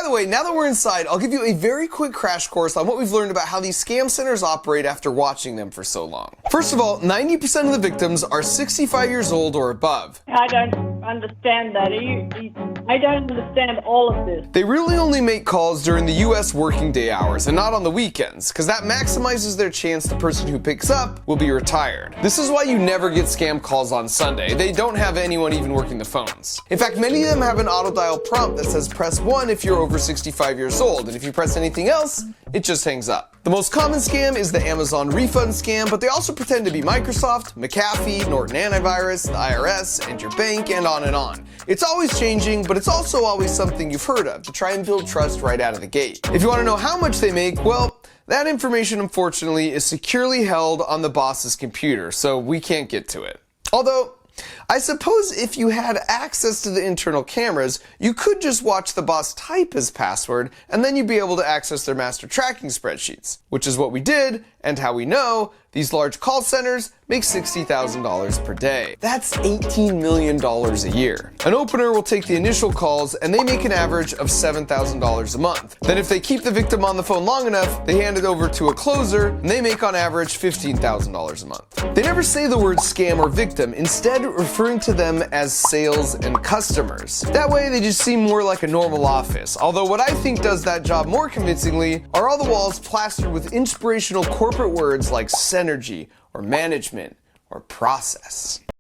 By the way, now that we're inside, I'll give you a very quick crash course on what we've learned about how these scam centers operate after watching them for so long. First of all, 90% of the victims are 65 years old or above. I don't understand that. I don't understand all of this. They really only make calls during the US working day hours and not on the weekends, because that maximizes their chance the person who picks up will be retired. This is why you never get scam calls on Sunday. They don't have anyone even working the phones. In fact, many of them have an auto dial prompt that says press 1 if you're over 65 years old, and if you press anything else, it just hangs up. The most common scam is the Amazon refund scam, but they also pretend to be Microsoft, McAfee, Norton Antivirus, the IRS, and your bank, and on and on. It's always changing, but it's also always something you've heard of to try and build trust right out of the gate. If you want to know how much they make, well, that information unfortunately is securely held on the boss's computer, so we can't get to it. Although, I suppose if you had access to the internal cameras, you could just watch the boss type his password, and then you'd be able to access their master tracking spreadsheets, which is what we did, and how we know these large call centers make $60,000 per day. That's $18 million a year. An opener will take the initial calls, and they make an average of $7,000 a month. Then if they keep the victim on the phone long enough, they hand it over to a closer, and they make on average $15,000 a month. They never say the word scam or victim, instead referring to them as sales and customers. That way they just seem more like a normal office, although what I think does that job more convincingly are all the walls plastered with inspirational corporate words like synergy or management or process.